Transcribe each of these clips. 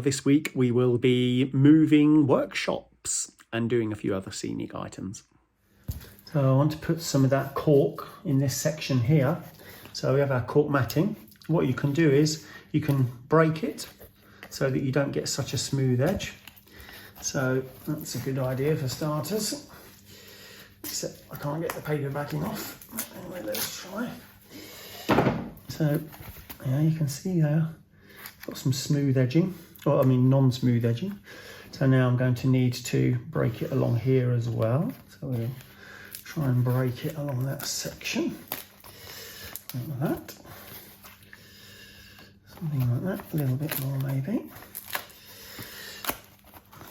this week we will be moving workshops and doing a few other scenic items. So I want to put some of that cork in this section here. So we have our cork matting. What you can do is you can break it so that you don't get such a smooth edge. So that's a good idea for starters. Except I can't get the paper backing off. Anyway, let's try. So yeah, you can see there, got some smooth edging, or I mean non-smooth edging. So now I'm going to need to break it along here as well. So we'll try and break it along that section, like that. Something like that, a little bit more maybe.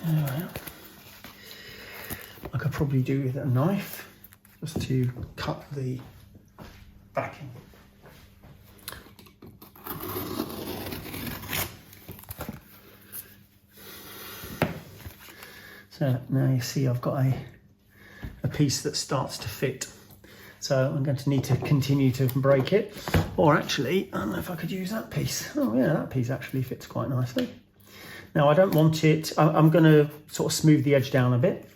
There we are. I could probably do with a knife, just to cut the backing. So now you see I've got a piece that starts to fit. So I'm going to need to continue to break it. Or actually, I don't know if I could use that piece. Oh yeah, that piece actually fits quite nicely. Now I don't want it, I'm going to sort of smooth the edge down a bit.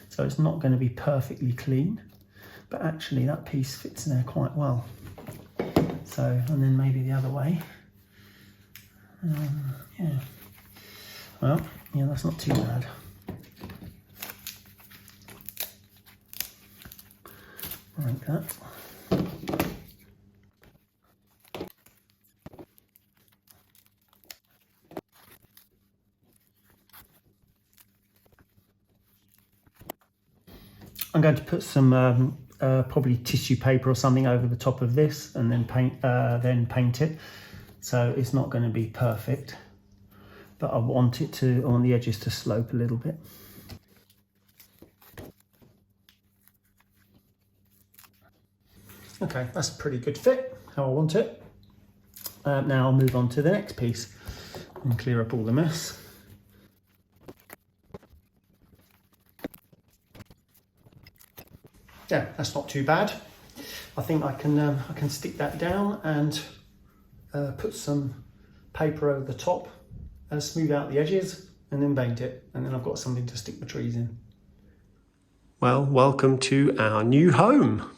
So it's not going to be perfectly clean. But actually that piece fits in there quite well. So, and then maybe the other way. Yeah. Well, yeah, that's not too bad. Like that. I'm going to put some probably tissue paper or something over the top of this, and then paint it. So it's not going to be perfect, but I want it to, on the edges, to slope a little bit. Okay, that's a pretty good fit, how I want it. Now I'll move on to the next piece and clear up all the mess. Yeah, that's not too bad. I think I can stick that down and put some paper over the top and smooth out the edges and then paint it, and then I've got something to stick the trees in. Well, welcome to our new home.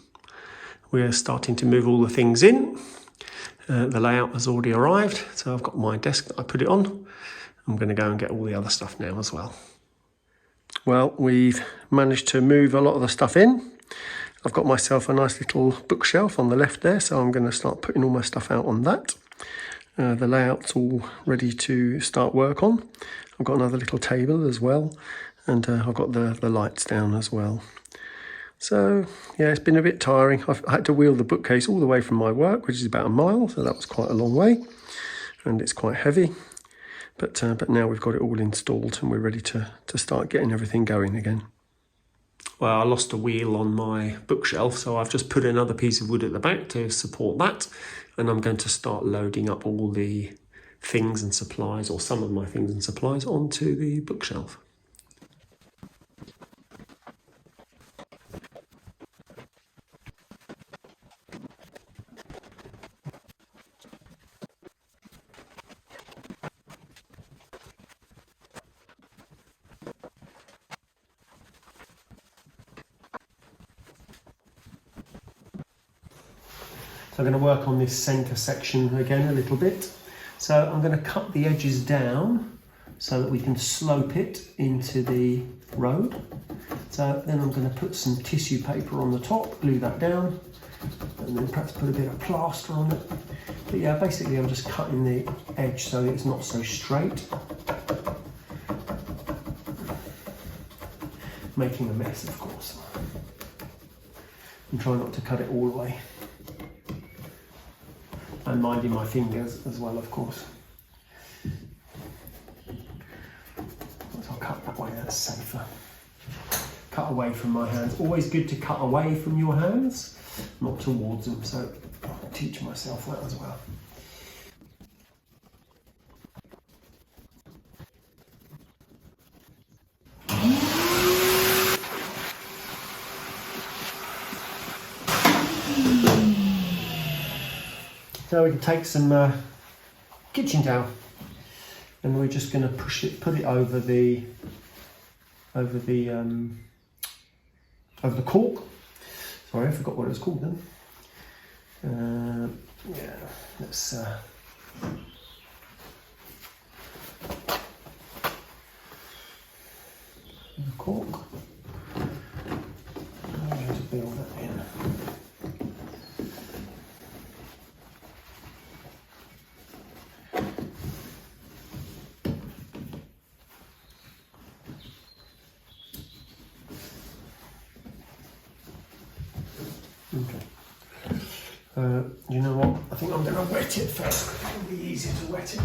We're starting to move all the things in. The layout has already arrived, so I've got my desk that I put it on. I'm going to go and get all the other stuff now as well. Well, we've managed to move a lot of the stuff in. I've got myself a nice little bookshelf on the left there, so I'm going to start putting all my stuff out on that. The layout's all ready to start work on. I've got another little table as well, and I've got the lights down as well. So yeah, it's been a bit tiring. I had to wheel the bookcase all the way from my work, which is about a mile, so that was quite a long way, and it's quite heavy. But now we've got it all installed and we're ready to start getting everything going again. Well, I lost a wheel on my bookshelf, so I've just put another piece of wood at the back to support that, and I'm going to start loading up all the things and supplies, or some of my things and supplies, onto the bookshelf. So I'm going to work on this centre section again a little bit. So I'm going to cut the edges down so that we can slope it into the road. So then I'm going to put some tissue paper on the top, glue that down, and then perhaps put a bit of plaster on it. But yeah, basically I'm just cutting the edge so that it's not so straight. Making a mess, of course. And try not to cut it all the way. And minding my fingers as well, of course. So I'll cut that way, that's safer. Cut away from my hands. Always good to cut away from your hands, not towards them, so I'll teach myself that as well. So we can take some kitchen towel. and we're just going to put it over the cork. Sorry, I forgot what it was called then. Yeah, let's the cork. Just build that in. Okay. You know what? I think I'm going to wet it first. It'll be easier to wet it.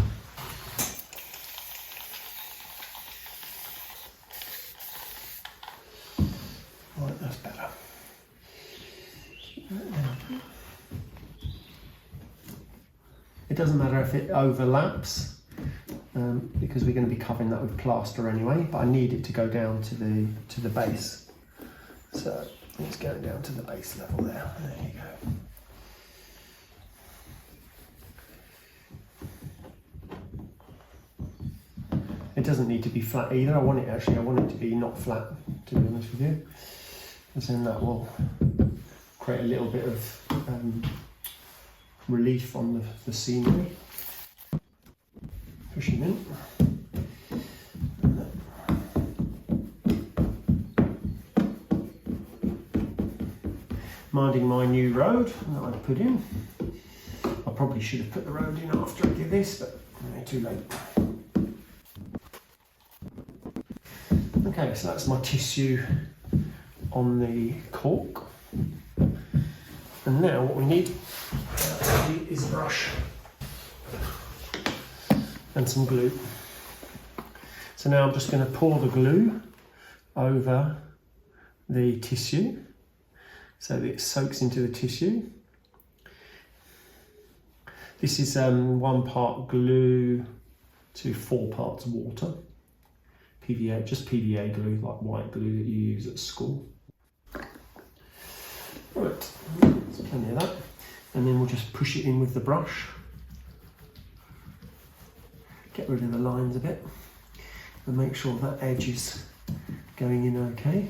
Right, that's better. It doesn't matter if it overlaps, because we're going to be covering that with plaster anyway. But I need it to go down to the base. So it's going down to the base level there. There you go. It doesn't need to be flat either. I want it to be not flat, to be honest with you, because then that will create a little bit of relief on the scenery. Pushing in. Minding my new road that I've put in. I probably should have put the road in after I did this, but too late. Okay, so that's my tissue on the cork. And now what we need is a brush and some glue. So now I'm just going to pour the glue over the tissue so that it soaks into the tissue. This is 1 part glue to 4 parts water. PVA, just PVA glue, like white glue that you use at school. Right, there's plenty of that. And then we'll just push it in with the brush. Get rid of the lines a bit. And make sure that edge is going in okay.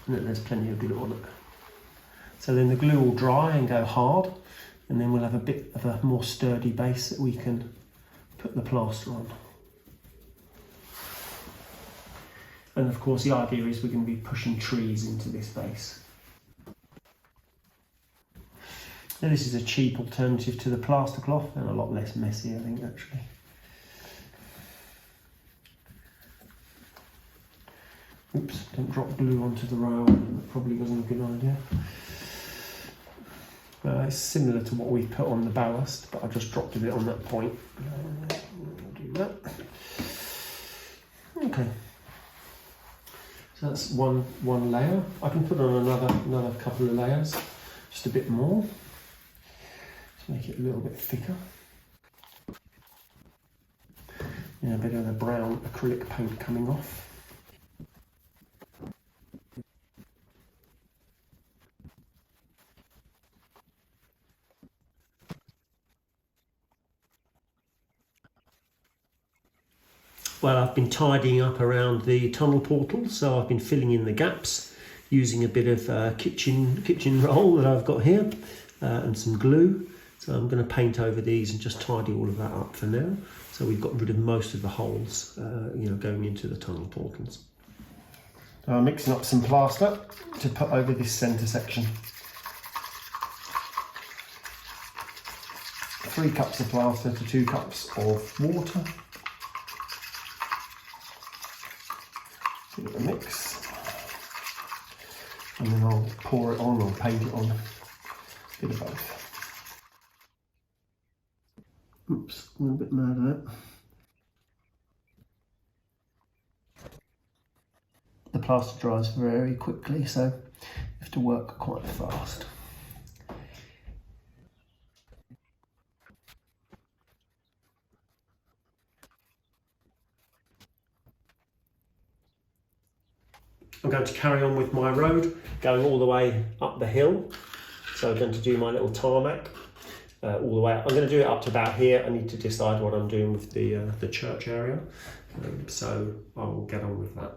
And then there's plenty of glue on it. So then the glue will dry and go hard. And then we'll have a bit of a more sturdy base that we can put the plaster on. And of course the idea is we're going to be pushing trees into this base. Now this is a cheap alternative to the plaster cloth and a lot less messy, I think, actually. Oops, don't drop glue onto the rail, that probably wasn't a good idea. It's similar to what we put on the ballast, but I just dropped a bit on that point. Do that. Okay. So that's one layer. I can put on another couple of layers, just a bit more, to make it a little bit thicker. Yeah, a bit of the brown acrylic paint coming off. Well, I've been tidying up around the tunnel portal, so I've been filling in the gaps using a bit of kitchen roll that I've got here and some glue. So I'm going to paint over these and just tidy all of that up for now. So we've got rid of most of the holes, going into the tunnel portals. I'm mixing up some plaster to put over this centre section. 3 cups of plaster to 2 cups of water. Give it a mix, and then I'll pour it on or paint it on, a bit of both. Oops, I'm a bit mad at that. The plaster dries very quickly, so you have to work quite fast. I'm going to carry on with my road, going all the way up the hill. So I'm going to do my little tarmac. all the way up. I'm going to do it up to about here. I need to decide what I'm doing with the church area, so I will get on with that.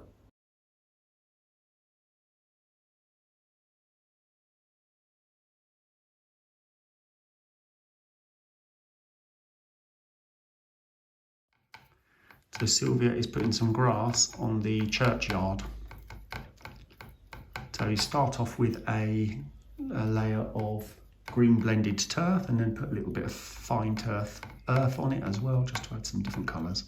So Sylvia is putting some grass on the churchyard. So you start off with a layer of green blended turf and then put a little bit of fine turf earth on it as well, just to add some different colours.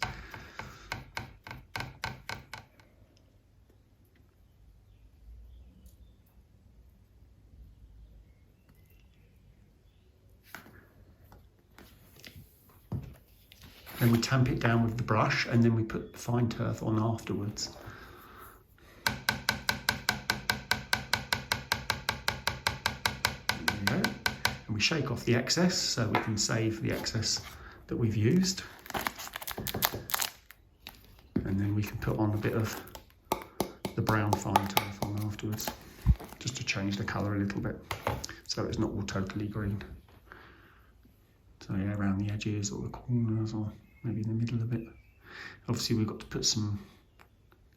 Then we tamp it down with the brush and then we put fine turf on afterwards. There we go. And we shake off the excess so we can save the excess that we've used. And then we can put on a bit of the brown fine turf on afterwards, just to change the colour a little bit so it's not all totally green. So yeah, around the edges or the corners or maybe in the middle a bit. Obviously we've got to put some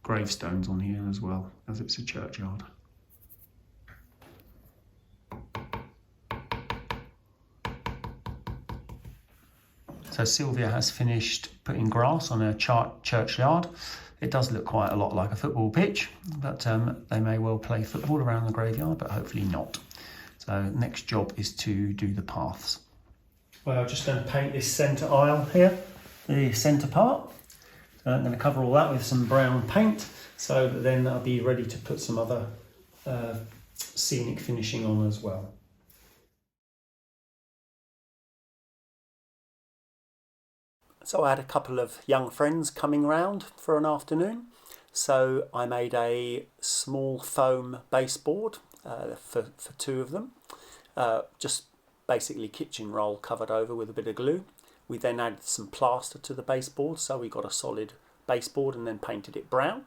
gravestones on here as well, as it's a churchyard. So Sylvia has finished putting grass on a churchyard. It does look quite a lot like a football pitch, but they may well play football around the graveyard, but hopefully not. So next job is to do the paths. Well, I'm just going to paint this centre aisle here, the centre part. So I'm going to cover all that with some brown paint, so that then I'll be ready to put some other scenic finishing on as well. So I had a couple of young friends coming round for an afternoon, so I made a small foam baseboard for two of them, just basically kitchen roll covered over with a bit of glue. We then added some plaster to the baseboard, so we got a solid baseboard and then painted it brown.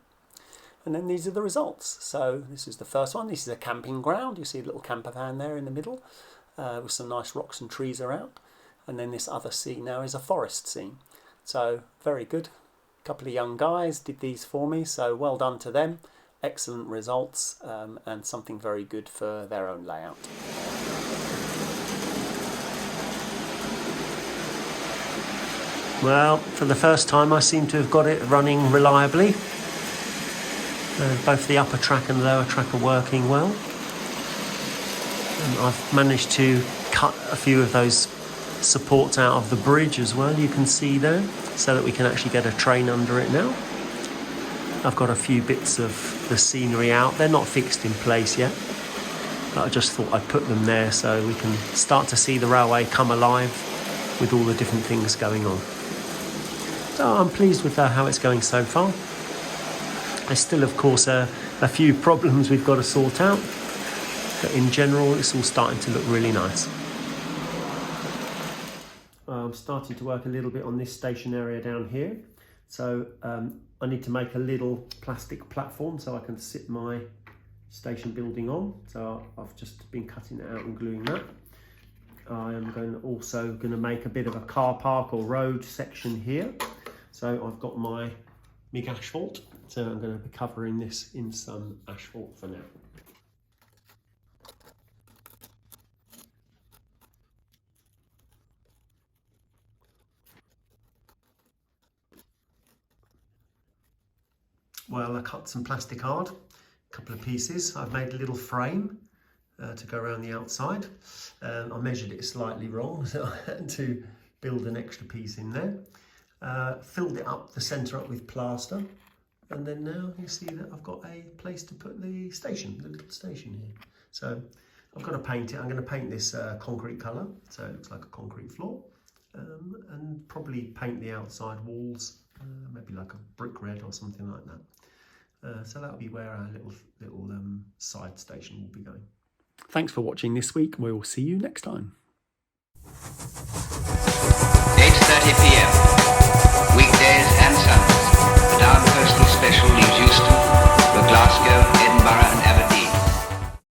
And then these are the results. So this is the first one. This is a camping ground. You see a little camper van there in the middle with some nice rocks and trees around. And then this other scene now is a forest scene. So very good. A couple of young guys did these for me, so well done to them. Excellent results and something very good for their own layout. Well, for the first time I seem to have got it running reliably. Both the upper track and the lower track are working well. And I've managed to cut a few of those supports out of the bridge as well, you can see there, so that we can actually get a train under it now. I've got a few bits of the scenery out. They're not fixed in place yet, but I just thought I'd put them there so we can start to see the railway come alive with all the different things going on. So I'm pleased with how it's going so far. There's still, of course, a few problems we've got to sort out, but in general, it's all starting to look really nice. I'm starting to work a little bit on this station area down here. So I need to make a little plastic platform so I can sit my station building on. So I've just been cutting it out and gluing that. I am also going to make a bit of a car park or road section here. So I've got my MIG asphalt, so I'm going to be covering this in some asphalt for now. Well, I cut some plastic hard, a couple of pieces. I've made a little frame to go around the outside. I measured it slightly wrong, so I had to build an extra piece in there. Filled it up, the centre up with plaster, and then now you see that I've got a place to put the station, the little station here. So I've got to paint it. I'm going to paint this concrete colour, so it looks like a concrete floor, and probably paint the outside walls, maybe like a brick red or something like that. So that'll be where our little side station will be going. Thanks for watching this week. We will see you next time. 8:30 p.m.